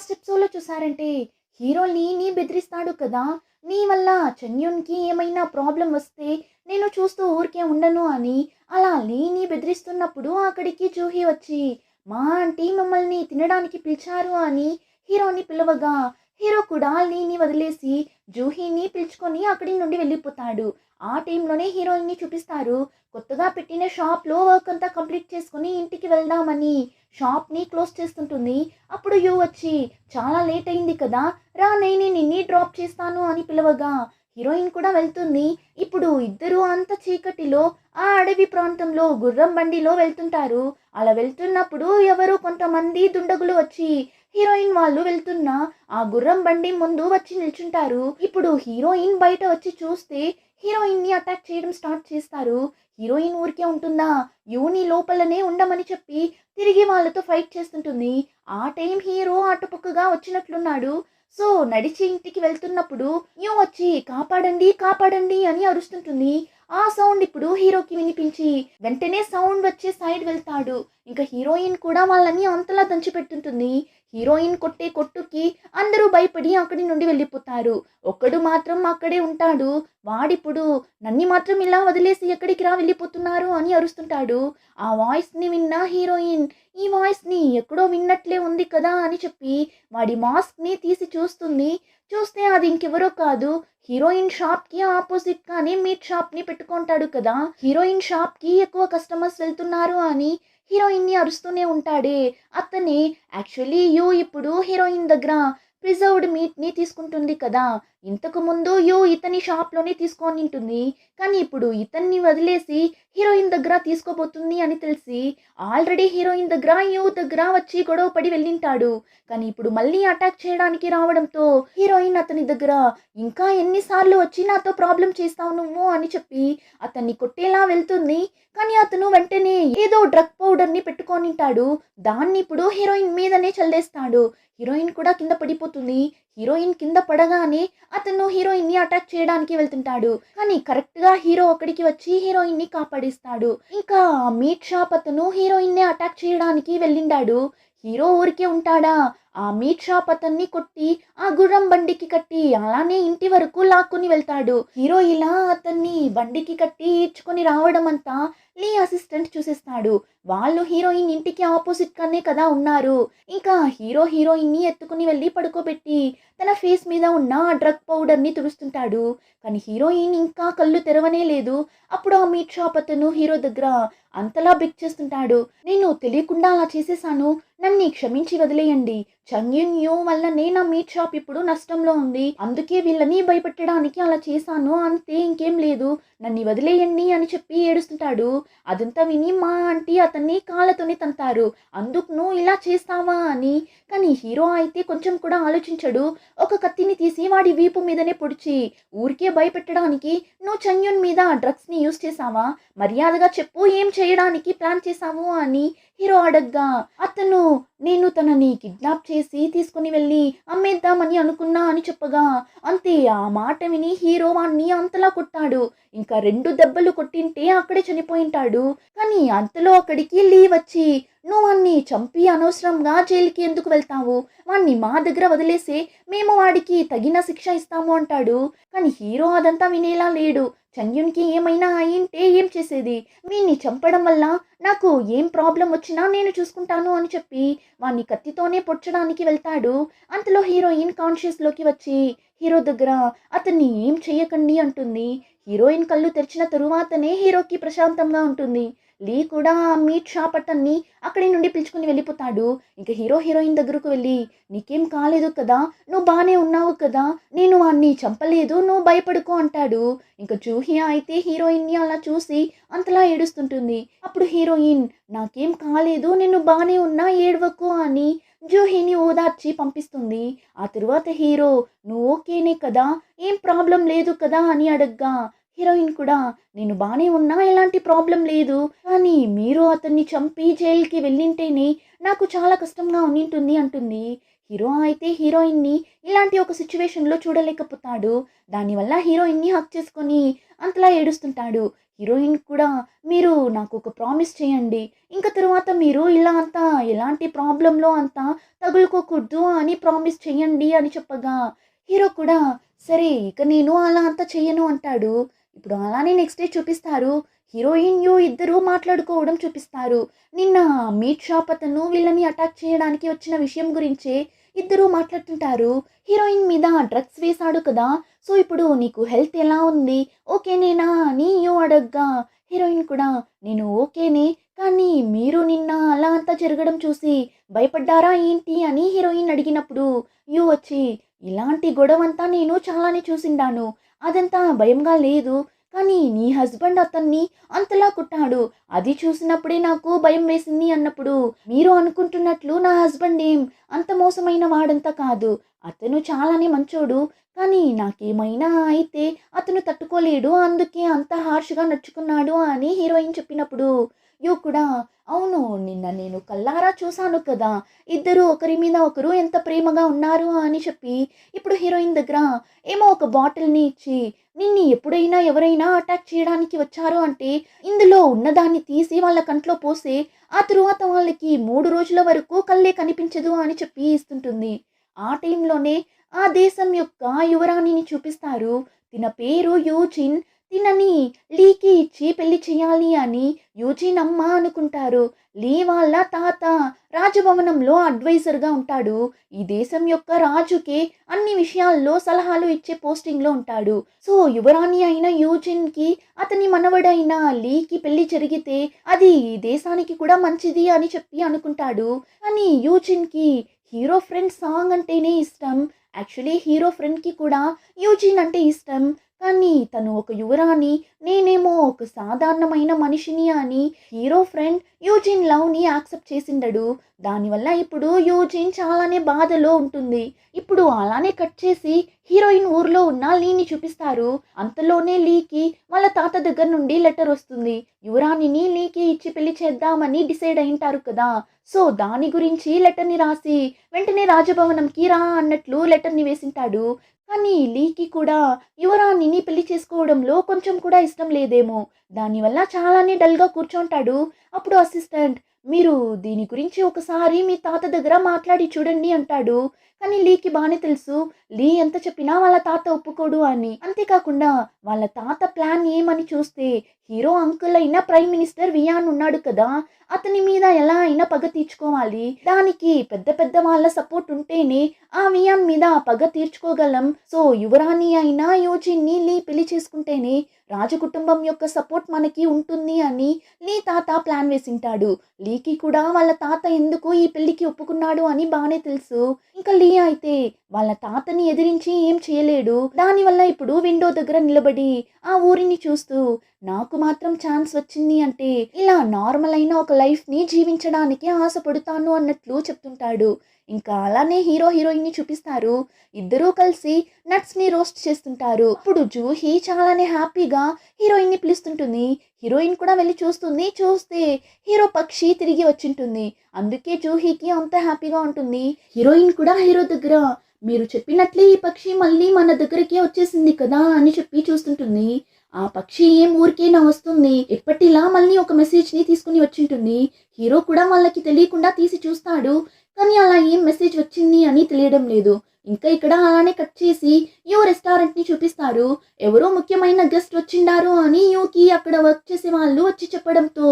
Last ఎపిసోడ్‌లో చూసారంటే hero లీని బెదిరిస్తాడు కదా! నీ వల్ల చంగ్‌యున్‌కి ఏమైనా ప్రాబ్లమ్ వస్తే నేను చూస్తూ ఊరికే ఉండను అని. అలా లీని బెదిరిస్తున్నప్పుడు అక్కడికి జూహీ వచ్చి మా ఆంటీ మమ్మల్ని తినడానికి పిలిచారు అని హీరోని పిలవగా, హీరో కూడా లీని వదిలేసి జూహీని పిలుచుకొని అక్కడి నుండి వెళ్ళిపోతాడు. ఆ టైంలోనే హీరోయిన్‌ని చూపిస్తారు. కొత్తగా పెట్టిన షాప్‌లో వర్క్ అంతా కంప్లీట్ చేసుకొని ఇంటికి వెళ్దామని షాప్‌ని క్లోజ్ చేస్తుంటుంది. అప్పుడు యూ వచ్చి చాలా లేట్ అయింది కదా! రా నేనే నిన్ని డ్రాప్ చేస్తాను అని పిలవగా హీరోయిన్ కూడా వెళ్తుంది. ఇప్పుడు ఇద్దరు అంత చీకటిలో ఆ అడవి ప్రాంతంలో గుర్రం బండిలో వెళ్తుంటారు. అలా వెళ్తున్నప్పుడు ఎవరో కొంతమంది దుండగులు వచ్చి హీరోయిన్ వాళ్ళు వెళ్తున్న ఆ గుర్రం బండి ముందు వచ్చి నిల్చుంటారు. ఇప్పుడు హీరోయిన్ బయట వచ్చి చూస్తే హీరోయిన్ని అటాక్ చేయడం స్టార్ట్ చేస్తారు. హీరోయిన్ ఊరికే ఉంటుందా? యూని లోపలనే ఉండమని చెప్పి తిరిగి వాళ్ళతో ఫైట్ చేస్తుంటుంది. ఆ టైం హీరో అటుపక్కగా వచ్చినట్లున్నాడు. సో నడిచి ఇంటికి వెళ్తున్నప్పుడు యూ వచ్చి కాపాడండి కాపాడండి అని అరుస్తుంటుంది. ఆ సౌండ్ ఇప్పుడు హీరోకి వినిపించి వెంటనే సౌండ్ వచ్చే సైడ్ వెళ్తాడు. ఇంకా హీరోయిన్ కూడా వాళ్ళని అంతలా దంచిపెట్టుంటుంది. హీరోయిన్ కొట్టే కొట్టుకి అందరూ భయపడి అక్కడి నుండి వెళ్ళిపోతారు. ఒక్కడు మాత్రం అక్కడే ఉంటాడు. వాడిప్పుడు నన్ని మాత్రం ఇలా వదిలేసి ఎక్కడికి రా వెళ్ళిపోతున్నారు అని అరుస్తుంటాడు. ఆ వాయిస్ని విన్న హీరోయిన్ ఈ వాయిస్ని ఎక్కడో విన్నట్లే ఉంది కదా అని చెప్పి వాడి మాస్క్ని తీసి చూస్తుంది. చూస్తే అది ఇంకెవరో కాదు, హీరోయిన్ షాప్కి ఆపోజిట్గానే మీట్ షాప్ని పెట్టుకుంటాడు కదా! హీరోయిన్ షాప్కి ఎక్కువ కస్టమర్స్ వెళ్తున్నారు అని హీరోయిన్ని అరుస్తూనే ఉంటాడే అతనే యాక్చువల్లీ యూ ఇప్పుడు హీరోయిన్ దగ్గర ప్రిజర్వ్డ్ మీట్ని తీసుకుంటుంది కదా! ఇంతకు ముందు యూ ఇతని షాప్లోనే తీసుకొని ఉంటుంది. కానీ ఇప్పుడు ఇతన్ని వదిలేసి హీరోయిన్ దగ్గర తీసుకోబోతుంది అని తెలిసి ఆల్రెడీ హీరోయిన్ దగ్గర యూ దగ్గర వచ్చి గొడవ పడి వెళ్ళింటాడు. కానీ ఇప్పుడు మళ్ళీ అటాక్ చేయడానికి రావడంతో హీరోయిన్ అతని దగ్గర ఇంకా ఎన్నిసార్లు వచ్చి నాతో ప్రాబ్లం చేస్తావు నువ్వు అని చెప్పి అతన్ని కొట్టేలా వెళ్తుంది. కానీ అతను వెంటనే ఏదో డ్రగ్ పౌడర్ని పెట్టుకొనింటాడు. దాన్ని ఇప్పుడు హీరోయిన్ మీదనే చల్లేస్తాడు. హీరోయిన్ కూడా కింద పడిపోతుంది. హీరోయిన్ కింద పడగానే అతను హీరోయిన్ని అటాక్ చేయడానికి వెళ్తుంటాడు. కానీ కరెక్ట్గా హీరో అక్కడికి వచ్చి హీరోయిన్ని కాపాడిస్తాడు. ఇంకా మీట్ షాప్ అతను హీరోయిన్నే అటాక్ చేయడానికి వెళ్ళిండాడు. హీరో ఊరికే ఉంటాడా? ఆ మీట్ షాప్ అతన్ని కొట్టి ఆ గుర్రం బండికి కట్టి అలానే ఇంటి వరకు లాక్కుని వెళ్తాడు. హీరో ఇలా అతన్ని బండికి కట్టి ఈడ్చుకొని రావడం అంతా లీ అసిస్టెంట్ చూసేస్తాడు. వాళ్ళు హీరోయిన్ ఇంటికి ఆపోజిట్ గానే కదా ఉన్నారు. ఇంకా హీరో హీరోయిన్ని ఎత్తుకుని వెళ్ళి పడుకోబెట్టి తన ఫేస్ మీద ఉన్న ఆ డ్రగ్ పౌడర్ని తుడుస్తుంటాడు. కానీ హీరోయిన్ ఇంకా కళ్ళు తెరవనే లేదు. అప్పుడు ఆ మీట్ షాప్ అతను హీరో దగ్గర అంతలా బిగ్ చేస్తుంటాడు. నేను తెలియకుండా అలా చేసేసాను, నన్ను క్షమించి వదిలేయండి. చంగ్యున్ యూ వల్లనే నా మీట్ షాప్ ఇప్పుడు నష్టంలో ఉంది. అందుకే వీళ్ళని భయపెట్టడానికి అలా చేశాను అంతే, ఇంకేం లేదు. నన్ను వదిలేయండి అని చెప్పి ఏడుస్తుంటాడు. అదంతా విని మా ఆంటీ అతన్ని కాళ్ళతోనే తంతారు. అందుకు నువ్వు ఇలా చేస్తావా అని. కానీ హీరో అయితే కొంచెం కూడా ఆలోచించడు. ఒక కత్తిని తీసి వాడి వీపు మీదనే పొడిచి ఊరికే భయపెట్టడానికి నువ్వు చంగ్యున్ మీద డ్రగ్స్ని యూజ్ చేసావా? మర్యాదగా చెప్పు, ఏం చేయడానికి ప్లాన్ చేశావు అని హీరో అడగ్గా అతను నేను తనని కిడ్నాప్ చేసి తీసుకుని వెళ్ళి అమ్మేద్దామని అనుకున్నా అని చెప్పగా అంతే. ఆ మాట విని హీరో వాణ్ణి అంతలా కొట్టాడు. ఇంకా 2 దెబ్బలు కొట్టింటే అక్కడే చనిపోయింటాడు. కానీ అంతలో అక్కడికి లీ వచ్చి నువ్వు వాణ్ణి చంపి అనవసరంగా జైలుకి ఎందుకు వెళ్తావు? వాణ్ణి మా దగ్గర వదిలేసే మేము వాడికి తగిన శిక్ష ఇస్తాము అంటాడు. కానీ హీరో అదంతా వినేలా లేడు. చంగ్యున్కి ఏమైనా అయింటే ఏం చేసేది? వీణ్ణి చంపడం వల్ల నాకు ఏం ప్రాబ్లం వచ్చినా నేను చూసుకుంటాను అని చెప్పి వాణ్ణి కత్తితోనే పొడ్చడానికి వెళ్తాడు. అంతలో హీరోయిన్ కాన్షియస్లోకి వచ్చి హీరో దగ్గర అతన్ని ఏం చెయ్యకండి అంటుంది. హీరోయిన్ కళ్ళు తెరిచిన తరువాతనే హీరోకి ప్రశాంతంగా ఉంటుంది. లీ కూడా ఆ మీట్ షాప్ అతన్ని అక్కడి నుండి పిలుచుకుని వెళ్ళిపోతాడు. ఇంకా హీరో హీరోయిన్ దగ్గరకు వెళ్ళి నీకేం కాలేదు కదా, నువ్వు బాగానే ఉన్నావు కదా, నేను వాణ్ణి చంపలేదు, నువ్వు భయపడుకో అంటాడు. ఇంకా జూహియా అయితే హీరోయిన్ని అలా చూసి అంతలా ఏడుస్తుంటుంది. అప్పుడు హీరోయిన్ నాకేం కాలేదు, నేను బాగానే ఉన్నా, ఏడవకు అని జూహీని ఓదార్చి పంపిస్తుంది. ఆ తరువాత హీరో నువ్వు ఓకేనే కదా, ఏం ప్రాబ్లం లేదు కదా అని అడగ్గా హీరోయిన్ కూడా నేను బాగానే ఉన్నా, ఎలాంటి ప్రాబ్లం లేదు, కానీ మీరు అతన్ని చంపి జైలుకి వెళ్ళింటేనే నాకు చాలా కష్టంగా ఉండింటుంది అంటుంది. హీరో అయితే హీరోయిన్ని ఇలాంటి ఒక సిచ్యువేషన్లో చూడలేకపోతాడు. దానివల్ల హీరోయిన్ని హక్ చేసుకొని అంతలా ఏడుస్తుంటాడు. హీరోయిన్ కూడా మీరు నాకు ఒక ప్రామిస్ చేయండి. ఇంక తరువాత మీరు ఇలా అంతా ఎలాంటి ప్రాబ్లమ్‌లో అంతా తగులుకోకూడదు అని ప్రామిస్ చేయండి అని చెప్పగా, హీరో కూడా సరే ఇక నేను అలా అంతా చెయ్యను అంటాడు. ఇప్పుడు అలానే నెక్స్ట్ డే చూపిస్తారు. హీరోయిన్, ఇద్దరు మాట్లాడుకోవడం చూపిస్తారు. నిన్న మీట్ షాప్ అతను వీళ్ళని అటాక్ చేయడానికి వచ్చిన విషయం గురించే ఇద్దరు మాట్లాడుతుంటారు. హీరోయిన్ మీద డ్రగ్స్ వేశాడు కదా! సో, ఇప్పుడు నీకు హెల్త్ ఎలా ఉంది? ఓకేనేనా అని అడగ్గా, హీరోయిన్ కూడా నేను ఓకేనే. కానీ మీరు నిన్న అలా అంతా జరగడం చూసి భయపడ్డారా ఏంటి అని హీరోయిన్ అడిగినప్పుడు, వచ్చి ఇలాంటి గొడవంతా నేను చాలానే చూసిండాను. అదంతా భయంగా లేదు. కానీ నీ హస్బెండ్ అతన్ని అంతలా కొట్టాడు. అది చూసినప్పుడే నాకు భయం వేసింది అన్నప్పుడు, మీరు అనుకుంటున్నట్లు నా హస్బెండ్ ఏం అంత మోసమైన వాడంతా కాదు. అతను చాలానే మంచోడు. కానీ నాకేమైనా అయితే అతను తట్టుకోలేడు. అందుకే అంత హార్ష్‌గా నడుచుకున్నాడు అని హీరోయిన్ చెప్పినప్పుడు, కూడా అవును. నిన్న నేను కళ్ళారా చూసాను కదా! ఇద్దరు ఒకరి మీద ఒకరు ఎంత ప్రేమగా ఉన్నారు అని చెప్పి, ఇప్పుడు హీరోయిన్ దగ్గర ఏమో ఒక బాటిల్‌ని ఇచ్చి, నిన్ను ఎప్పుడైనా ఎవరైనా అటాక్ చేయడానికి వచ్చారు అంటే, ఇందులో ఉన్నదాన్ని తీసి వాళ్ళ కంట్లో పోసి, ఆ తరువాత వాళ్ళకి 3 రోజుల వరకు కళ్ళే కనిపించదు అని చెప్పి ఇస్తుంటుంది. ఆ టైంలోనే ఆ దేశం యొక్క యువరాణిని చూపిస్తారు. తిన పేరు యూజిన్. తినని లీకి ఇచ్చి పెళ్లి చేయాలి అని యూజిన్ అమ్మ అనుకుంటారు. లీ వాళ్ళ తాత రాజభవనంలో అడ్వైజర్‌గా ఉంటాడు. ఈ దేశం యొక్క రాజుకే అన్ని విషయాల్లో సలహాలు ఇచ్చే పోస్టింగ్‌లో ఉంటాడు. సో, యువరాణి అయిన యూజిన్‌కి అతని మనవడైన లీకి పెళ్లి జరిగితే అది ఈ దేశానికి కూడా మంచిది అని చెప్పి అనుకుంటాడు. కానీ యూజిన్‌కి హీరో ఫ్రెండ్ సాంగ్ అంటేనే ఇష్టం. యాక్చువల్లీ హీరో ఫ్రెండ్‌కి కూడా యూజిన్ అంటే ఇష్టం. కానీ తను ఒక యువరాణి, నేనేమో ఒక సాధారణమైన మనిషిని అని హీరో ఫ్రెండ్ యూజిన్ లవ్‌ని యాక్సెప్ట్ చేసిండడు. దానివల్ల ఇప్పుడు యూజిన్ చాలానే బాధలో ఉంటుంది. ఇప్పుడు అలానే కట్ చేసి హీరోయిన్ ఊర్లో ఉన్న లీని చూపిస్తారు. అంతలోనే లీకి వాళ్ళ తాత దగ్గర నుండి లెటర్ వస్తుంది. యువరాణిని లీకి ఇచ్చి పెళ్లి చేద్దామని డిసైడ్ అయింటారు కదా! సో, దాని గురించి లెటర్‌ని రాసి వెంటనే రాజభవనంకి రా అన్నట్లు లెటర్‌ని వేసింటాడు. కానీ లీకి కూడా యువరాణిని పెళ్లి చేసుకోవడంలో కొంచెం కూడా ఇష్టం లేదేమో. దానివల్ల చాలానే డల్‌గా కూర్చుంటాడు. అప్పుడు అసిస్టెంట్, మీరు దీని గురించి ఒకసారి మీ తాత దగ్గర మాట్లాడి చూడండి అంటాడు. కానీ లీకి బానే తెలుసు లీ ఎంత చెప్పినా వాళ్ళ తాత ఒప్పుకోడు అని. అంతేకాకుండా వాళ్ళ తాత ప్లాన్ ఏమని చూస్తే, హీరో అంకుల్ అయిన ప్రైమ్ మినిస్టర్ వియాన్ ఉన్నాడు కదా! అతని మీద ఎలా అయినా పగ తీర్చుకోవాలి. దానికి పెద్ద పెద్ద వాళ్ళ సపోర్ట్ ఉంటేనే ఆ వియాన్ మీద పగ తీర్చుకోగలం. సో, యువరాణి అయిన యూజిన్‌ని లీ పెళ్లి చేసుకుంటేనే రాజకుటుంబం యొక్క సపోర్ట్ మనకి ఉంటుంది అని లీ తాత ప్లాన్ వేసింటాడు. లీకి కూడా వాళ్ళ తాత ఎందుకు ఈ పెళ్లికి ఒప్పుకున్నాడు అని బానే తెలుసు. ఇంకా లీ అయితే వాళ్ళ తాతని ఎదిరించి ఏం చేయలేడు. దానివల్ల ఇప్పుడు విండో దగ్గర నిలబడి ఆ ఊరిని చూస్తూ, నాకు మాత్రం ఛాన్స్ వచ్చింది అంటే ఇలా నార్మల్ అయిన ఒక లైఫ్‌ని జీవించడానికి ఆశపడుతాను అన్నట్లు చెప్తుంటాడు. ఇంకా అలానే హీరో హీరోయిన్‌ని చూపిస్తారు. ఇద్దరూ కలిసి నట్స్‌ని రోస్ట్ చేస్తుంటారు. అప్పుడు జూహీ చాలానే హ్యాపీగా హీరోయిన్‌ని పిలుస్తుంటుంది. హీరోయిన్ కూడా వెళ్ళి చూస్తుంది. చూస్తే హీరో పక్షి తిరిగి వచ్చింటుంది. అందుకే జూహీకి అంత హ్యాపీగా ఉంటుంది. హీరోయిన్ కూడా హీరో దగ్గర మీరు చెప్పినట్లే ఈ పక్షి మళ్ళీ మన దగ్గరికే వచ్చేసింది కదా అని చెప్పి చూస్తుంటుంది. ఆ పక్షి ఏం ఊరికేనా వస్తుంది, ఎప్పటిలా మళ్ళీ ఒక మెసేజ్‌ని తీసుకొని వచ్చింటుంది. హీరో కూడా వాళ్ళకి తెలియకుండా తీసి చూస్తాడు. కానీ అలా ఏం మెసేజ్ వచ్చింది అని తెలియడం లేదు. ఇంకా ఇక్కడ అలానే కట్ చేసి రెస్టారెంట్‌ని చూపిస్తారు. ఎవరో ముఖ్యమైన గెస్ట్ వచ్చిండారు అని యూకి అక్కడ వర్క్ చేసే వాళ్ళు వచ్చి చెప్పడంతో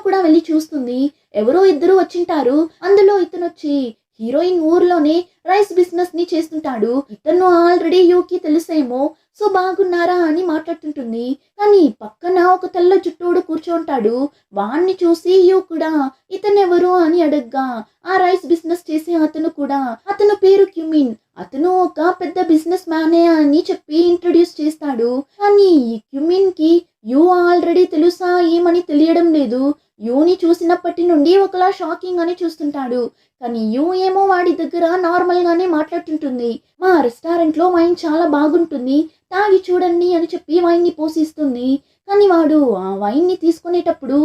కూడా వెళ్ళి చూస్తుంది. ఎవరో ఇద్దరు వచ్చింటారు. అందులో ఇతనొచ్చి హీరోయిన్ ఊర్లోనే రైస్ బిజినెస్‌ని చేస్తుంటాడు. ఇతను ఆల్రెడీ యూకి తెలుసేమో. సో, బాగున్నారా అని మాట్లాడుతుంటుంది. కానీ పక్కన ఒక తెల్ల జుట్టోడు కూర్చుంటాడు. వాణ్ణి చూసి కూడా ఇతనెవరు అని అడగ్గా, ఆ రైస్ బిజినెస్ చేసే అతను కూడా, అతను పేరు క్యుమిన్. అతను ఒక పెద్ద బిజినెస్ మ్యానే అని చెప్పి ఇంట్రడ్యూస్ చేస్తాడు. కానీ ఈ క్యుమిన్‌కి ఆల్రెడీ తెలుసా ఏమని తెలియడం లేదు. యూని చూసినప్పటి నుండి ఒకలా షాకింగ్ అని చూస్తుంటాడు. కానీ ఏమో వాడి దగ్గర నార్మల్‌గానే మాట్లాడుతుంటుంది. మా రెస్టారెంట్‌లో వైన్ చాలా బాగుంటుంది. తాగి చూడండి అని చెప్పి వైన్‌ని పోసిస్తుంది. కానీ వాడు ఆ వైన్‌ని తీసుకునేటప్పుడు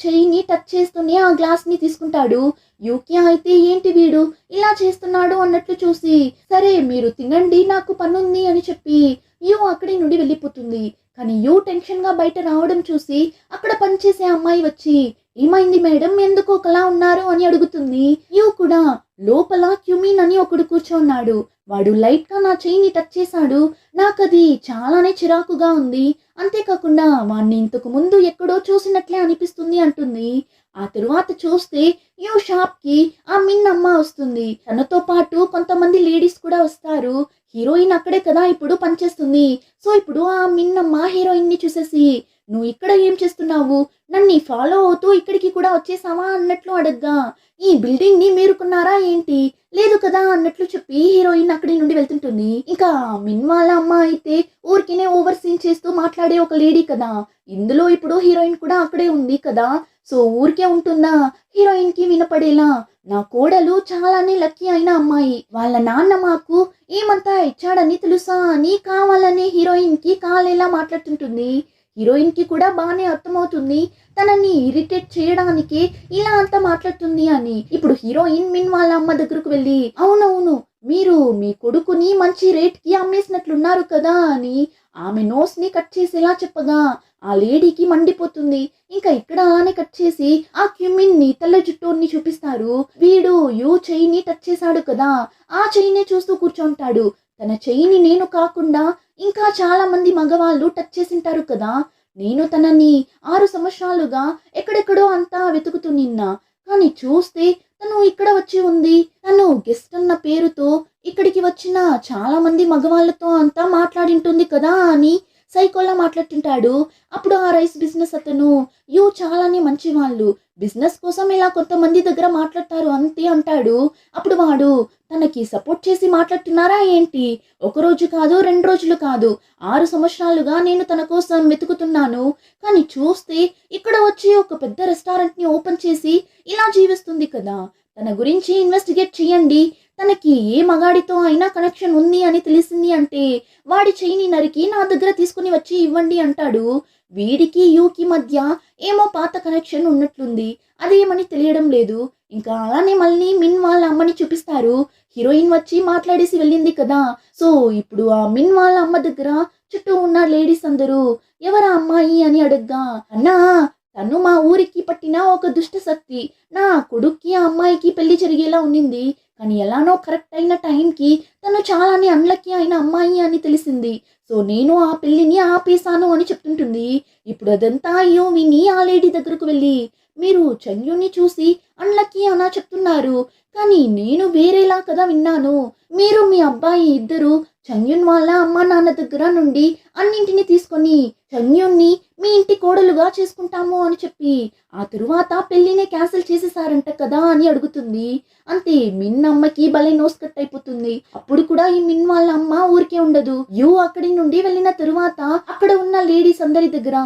చెయ్యిని టచ్ చేస్తూనే ఆ గ్లాస్‌ని తీసుకుంటాడు. యూకి అయితే ఏంటి వీడు ఇలా చేస్తున్నాడు అన్నట్లు చూసి, సరే మీరు తినండి నాకు పనుంది అని చెప్పి అక్కడి నుండి వెళ్ళిపోతుంది. కానీ యూ టెన్షన్గా బయట రావడం చూసి అక్కడ పనిచేసే అమ్మాయి వచ్చి ఏమైంది మేడం, ఎందుకు ఒకలా ఉన్నారు అని అడుగుతుంది. యూ కూడా లోపల క్యూమిన్ అని ఒకడు కూర్చోన్నాడు. వాడు లైట్ గా నా చెయ్యిని టచ్ చేశాడు. నాకది చాలానే చిరాకుగా ఉంది. అంతేకాకుండా వాణ్ణి ఇంతకు ముందు ఎక్కడో చూసినట్లే అనిపిస్తుంది అంటుంది. ఆ తరువాత చూస్తే యూ షాప్ కి ఆ మిన్ అమ్మ వస్తుంది. తనతో పాటు కొంతమంది లేడీస్ కూడా వస్తారు. హీరోయిన్ అక్కడే కదా ఇప్పుడు పనిచేస్తుంది. సో ఇప్పుడు ఆ మిన్ అమ్మ హీరోయిన్ ని చూసేసి నువ్వు ఇక్కడ ఏం చేస్తున్నావు, నన్ను ఫాలో అవుతూ ఇక్కడికి కూడా వచ్చేసావా అన్నట్లు అడగ్గా, ఈ బిల్డింగ్ ని మీరు కొన్నారా ఏంటి, లేదు కదా అన్నట్లు చెప్పి హీరోయిన్ అక్కడి నుండి వెళ్తుంటుంది. ఇంకా మిన్ వాళ్ళ అమ్మ అయితే ఊరికినే ఓవర్ సీన్ చేస్తూ మాట్లాడే ఒక లేడీ కదా. ఇందులో ఇప్పుడు హీరోయిన్ కూడా అక్కడే ఉంది కదా. సో ఊరికే ఉంటుందా, హీరోయిన్ కి వినపడేలా నా కోడలు చాలానే లక్కీ అయిన అమ్మాయి, వాళ్ళ నాన్న మాకు ఏమంతా ఇచ్చాడని తెలుసా అని కావాలనే హీరోయిన్ కి కాలేలా మాట్లాడుతుంటుంది. హీరోయిన్ కి కూడా బాగానే అర్థమవుతుంది తనని ఇరిటేట్ చేయడానికి ఇలా అంతా మాట్లాడుతుంది అని. ఇప్పుడు హీరోయిన్ మిన్ వాళ్ళ అమ్మ దగ్గరకు వెళ్ళి అవునవును మీరు మీ కొడుకుని మంచి రేట్ కి అమ్మేసినట్లున్నారు కదా అని ఆమె నోస్ ని కట్ చేసేలా చెప్పగా ఆ లేడీకి మండిపోతుంది. ఇంకా ఇక్కడ అలానే కట్ చేసి ఆ క్యూమిన్ ని తెల్ల జుట్టుని చూపిస్తారు. వీడు యూ చెయ్యిని టచ్ చేశాడు కదా, ఆ చెయ్యినే చూస్తూ కూర్చుంటాడు. తన చెయ్యిని నేను కాకుండా ఇంకా చాలా మంది మగవాళ్ళు టచ్ చేసింటారు కదా. నేను తనని 6 సంవత్సరాలుగా ఎక్కడెక్కడో అంతా వెతుకుతూ నిన్నా, కానీ చూస్తే తను ఇక్కడ వచ్చి ఉంది. తను గెస్ట్ అన్న పేరుతో ఇక్కడికి వచ్చిన చాలా మంది మగవాళ్ళతో అంతా మాట్లాడింటుంది కదా అని సైకోలా మాట్లాడుతుంటాడు. అప్పుడు ఆ రైస్ బిజినెస్ అతను యూ చాలానే మంచి వాళ్ళు, బిజినెస్ కోసం ఇలా కొంతమంది దగ్గర మాట్లాడతారు అంతే అంటాడు. అప్పుడు వాడు తనకి సపోర్ట్ చేసి మాట్లాడుతున్నారా ఏంటి, ఒక రోజు కాదు 2 రోజులు కాదు 6 సంవత్సరాలుగా నేను తన కోసం వెతుకుతున్నాను, కానీ చూస్తే ఇక్కడ వచ్చి ఒక పెద్ద రెస్టారెంట్ ని ఓపెన్ చేసి ఇలా జీవిస్తుంది కదా. తన గురించి ఇన్వెస్టిగేట్ చేయండి, తనకి ఏ మగాడితో అయినా కనెక్షన్ ఉంది అని తెలిసింది అంటే వాడి చెయ్యిని నరికి నా దగ్గర తీసుకుని వచ్చి ఇవ్వండి అంటాడు. వీడికి యూకి మధ్య ఏమో పాత కనెక్షన్ ఉన్నట్లుంది, అదేమని తెలియడం లేదు. ఇంకా అలానే మళ్ళీ మిన్ వాళ్ళ అమ్మని చూపిస్తారు. హీరోయిన్ వచ్చి మాట్లాడేసి వెళ్ళింది కదా. సో ఇప్పుడు ఆ మిన్ వాళ్ళ అమ్మ దగ్గర చుట్టూ ఉన్న లేడీస్ అందరూ ఎవరా అమ్మాయి అని అడగ్గా, అన్నా తను మా ఊరికి పట్టిన ఒక దుష్ట శక్తి, నా కొడుక్కి ఆ అమ్మాయికి పెళ్లి జరిగేలా ఉన్నింది, కానీ ఎలానో కరెక్ట్ అయిన టైంకి తను చాలానే అన్లక్కీ అయిన అమ్మాయి అని తెలిసింది. సో నేను ఆ పెళ్లిని ఆపేశాను అని చెప్తుంటుంది. ఇప్పుడు అదంతా అయ్యో విని ఆ లేడీ దగ్గరకు వెళ్ళి మీరు చంగ్యుని చూసి అన్లక్కీ అనా చెప్తున్నారు, కానీ నేను వేరేలా కదా విన్నాను. మీరు మీ అబ్బాయి ఇద్దరు చంగ్యున్ వాళ్ళ అమ్మ నాన్న దగ్గర నుండి అన్నింటినీ తీసుకొని చంగ్యున్ని మీ ఇంటి కోడలుగా చేసుకుంటాము అని చెప్పి ఆ తరువాత పెళ్లినే క్యాన్సిల్ చేసేసారంట కదా అని అడుగుతుంది. అంతే మిన్ అమ్మకి భలే నోస్ కట్ అయిపోతుంది. అప్పుడు కూడా ఈ మిన్ వాళ్ళ అమ్మ ఊరికే ఉండదు. యూ అక్కడి నుండి వెళ్ళిన తరువాత అక్కడ ఉన్న లేడీస్ అందరి దగ్గర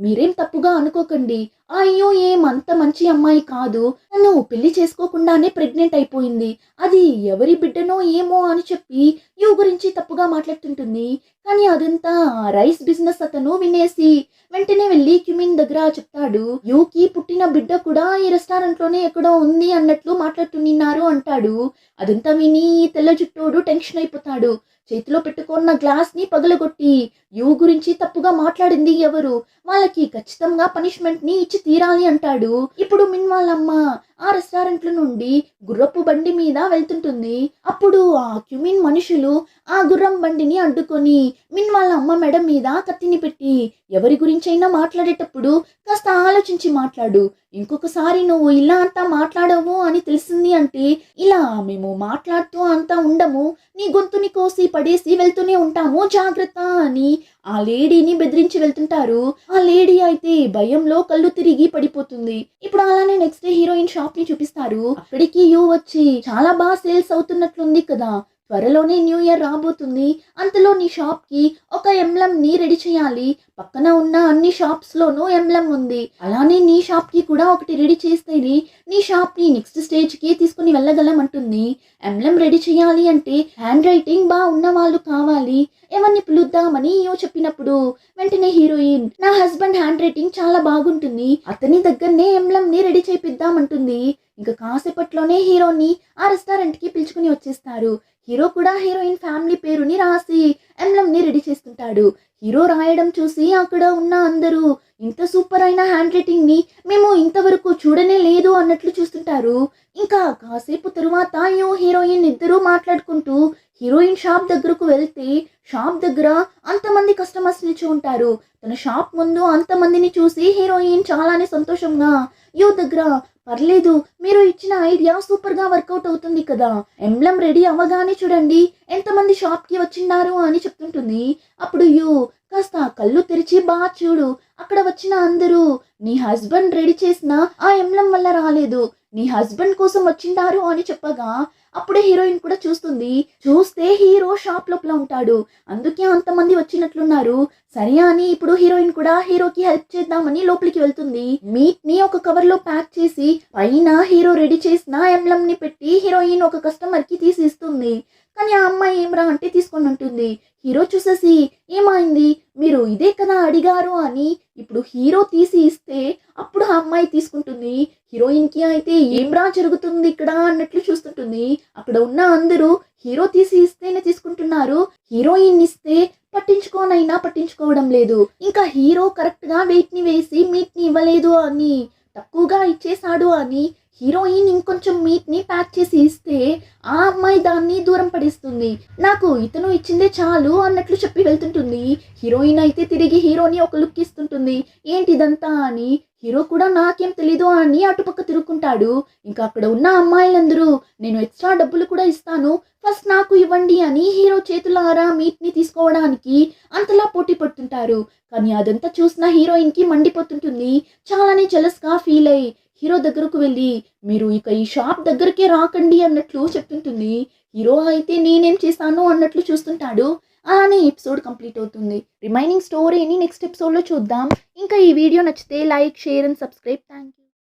మీరేం తప్పుగా అనుకోకండి, అయ్యో ఏమంత మంచి అమ్మాయి కాదు, తను పెళ్లి చేసుకోకుండానే ప్రెగ్నెంట్ అయిపోయింది, అది ఎవరి బిడ్డనో ఏమో అని చెప్పి యూ గురించి తప్పుగా మాట్లాడుతుంటుంది. కానీ అదంతా రైస్ బిజినెస్ అతను వినేసి వెంటనే వెళ్ళి క్యూమిన్ దగ్గర చెప్తాడు, యూకి పుట్టిన బిడ్డ కూడా ఈ రెస్టారెంట్ లోనే ఎక్కడో ఉంది అన్నట్లు మాట్లాడుతున్నారు అంటాడు. అదంతా విని తెల్ల జుట్టోడు టెన్షన్ అయిపోతాడు. చేతిలో పెట్టుకున్న గ్లాస్ ని పగలగొట్టి యూ గురించి తప్పుగా మాట్లాడింది ఎవరు, వాళ్ళకి ఖచ్చితంగా పనిష్మెంట్ ని ఇచ్చి తీరాలి అంటాడు. ఇప్పుడు మిన్ వాళ్ళమ్మ ఆ రెస్టారెంట్ల నుండి గుర్రపు బండి మీద వెళ్తుంటుంది. అప్పుడు ఆ క్యూమిన్ మనుషులు ఆ గుర్రం బండిని అడ్డుకొని మిన్ వాళ్ళ అమ్మ మెడ మీద కత్తిని పెట్టి ఎవరి గురించైనా మాట్లాడేటప్పుడు కాస్త ఆలోచించి మాట్లాడు, ఇంకొకసారి నువ్వు ఇలా అంతా మాట్లాడవు అని తెలిసింది అంటే ఇలా మేము మాట్లాడుతూ అంతా ఉండము, నీ గొంతుని కోసి పడేసి వెళ్తూనే ఉంటాము జాగ్రత్త అని ఆ లేడీని బెదిరించి వెళ్తుంటారు. ఆ లేడీ అయితే భయంలో కళ్ళు తిరిగి పడిపోతుంది. ఇప్పుడు అలానే నెక్స్ట్ డే హీరోయిన్ షాప్ ని చూపిస్తారు. అక్కడికి యూ వచ్చి చాలా బాగా సేల్స్ అవుతున్నట్లుంది కదా, త్వరలోనే న్యూ ఇయర్ రాబోతుంది, అంతలో నీ షాప్ కి ఒక ఎంబ్లమ్ ని రెడీ చేయాలి, పక్కన ఉన్న అన్ని షాప్స్ లోనూ ఎంబ్లమ్ ఉంది, అలానే నీ షాప్ కి కూడా ఒకటి రెడీ చేస్తేనే నీ షాప్ ని నెక్స్ట్ స్టేజ్ కి తీసుకుని వెళ్ళగలం అంటుంది. ఎంబ్లమ్ రెడీ చేయాలి అంటే హ్యాండ్ రైటింగ్ బాగా ఉన్న వాళ్ళు కావాలి, ఎవరిని పిలుద్దామని యో చెప్పినప్పుడు వెంటనే హీరోయిన్ నా హస్బెండ్ హ్యాండ్ రైటింగ్ చాలా బాగుంటుంది, అతని దగ్గరనే ఎంబ్లమ్ ని రెడీ చేపిద్దామంటుంది. ఇంకా కాసేపట్లోనే హీరోని ఆ రెస్టారెంట్కి పిలుచుకుని వచ్చేస్తారు. హీరో కూడా హీరోయిన్ ఫ్యామిలీ పేరుని రాసి ఎంబ్లమ్ని రెడీ చేస్తుంటాడు. హీరో రాయడం చూసి అక్కడ ఉన్న అందరూ ఇంత సూపర్ అయిన హ్యాండ్ రైటింగ్ని మేము ఇంతవరకు చూడనే లేదు అన్నట్లు చూస్తుంటారు. ఇంకా కాసేపు తరువాత హీరోయిన్ ఇద్దరూ మాట్లాడుకుంటూ హీరోయిన్ షాప్ దగ్గరకు వెళ్తే షాప్ దగ్గర అంతమంది కస్టమర్స్ నిలిచి ఉంటారు. తన షాప్ ముందు అంతమందిని చూసి హీరోయిన్ చాలానే సంతోషంగా దగ్గర పర్లేదు, మీరు ఇచ్చిన ఐడియా సూపర్గా వర్కౌట్ అవుతుంది కదా, ఎంబ్లమ్ రెడీ అవ్వగానే చూడండి ఎంతమంది షాప్కి వచ్చిన్నారు అని చెప్తుంటుంది. అప్పుడు కాస్త కళ్ళు తెరిచి బాగా చూడు, అక్కడ వచ్చిన అందరూ నీ హస్బెండ్ రెడీ చేసిన ఆ ఎంబ్లమ్ వల్ల రాలేదు, నీ హస్బెండ్ కోసం వచ్చిండారు అని చెప్పగా అప్పుడే హీరోయిన్ కూడా చూస్తే హీరో షాప్ లోపల ఉంటాడు. అందుకే అంతమంది వచ్చినట్లున్నారు. సరే అని ఇప్పుడు హీరోయిన్ కూడా హీరోకి హెల్ప్ చేద్దామని లోపలికి వెళ్తుంది. మీట్ ని ఒక కవర్ లో ప్యాక్ చేసి పైన హీరో రెడీ చేసిన ఎంబ్లమ్ ని పెట్టి హీరోయిన్ ఒక కస్టమర్ కి తీసి ఇస్తుంది. కానీ ఆ అమ్మాయి ఏమ్రా అంటే తీసుకొని ఉంటుంది. హీరో చూసేసి ఏమైంది, మీరు ఇదే కదా అడిగారు అని ఇప్పుడు హీరో తీసి ఇస్తే అప్పుడు ఆ అమ్మాయి తీసుకుంటుంది. హీరోయిన్ కి అయితే ఏమ్రా జరుగుతుంది ఇక్కడ అన్నట్లు చూస్తుంటుంది. అక్కడ ఉన్న అందరూ హీరో తీసి ఇస్తేనే తీసుకుంటున్నారు, హీరోయిన్ ఇస్తే పట్టించుకోవడం లేదు. ఇంకా హీరో కరెక్ట్ గా వెయిట్ ని వేసి మీట్ ని ఇవ్వలేదు అని తక్కువగా ఇచ్చేసాడు అని హీరోయిన్ ఇంకొంచెం మీట్ ని ప్యాక్ చేసి ఇస్తే ఆ అమ్మాయి దాన్ని దూరం పడిస్తుంది. నాకు ఇతను ఇచ్చిందే చాలు అన్నట్లు చెప్పి వెళ్తుంటుంది. హీరోయిన్ అయితే తిరిగి హీరోని ఒక లుక్ ఇస్తుంటుంది. ఏంటిదంతా అని హీరో కూడా నాకేం తెలీదు అని అటుపక్క తిరుగుకుంటాడు. ఇంకా అక్కడ ఉన్న అమ్మాయిలందరూ నేను ఎక్స్ట్రా డబ్బులు కూడా ఇస్తాను, ఫస్ట్ నాకు ఇవ్వండి అని హీరో చేతులారా మీట్ ని తీసుకోవడానికి అంతలా పోటీ పడుతుంటారు. కానీ అదంతా చూసిన హీరోయిన్ కి మండిపోతుంటుంది. చాలానే జెలస్ గా ఫీల్ అయ్యి హీరో దగ్గరకు వెళ్ళి మీరు ఇక ఈ షాప్ దగ్గరికే రాకండి అన్నట్లు చెప్తుంటుంది. హీరో అయితే నేనేం చేశాను అన్నట్లు చూస్తుంటాడు. అలానే ఎపిసోడ్ కంప్లీట్ అవుతుంది. రిమైనింగ్ స్టోరీని నెక్స్ట్ ఎపిసోడ్లో చూద్దాం. ఇంకా ఈ వీడియో నచ్చితే like, share and subscribe. Thank you.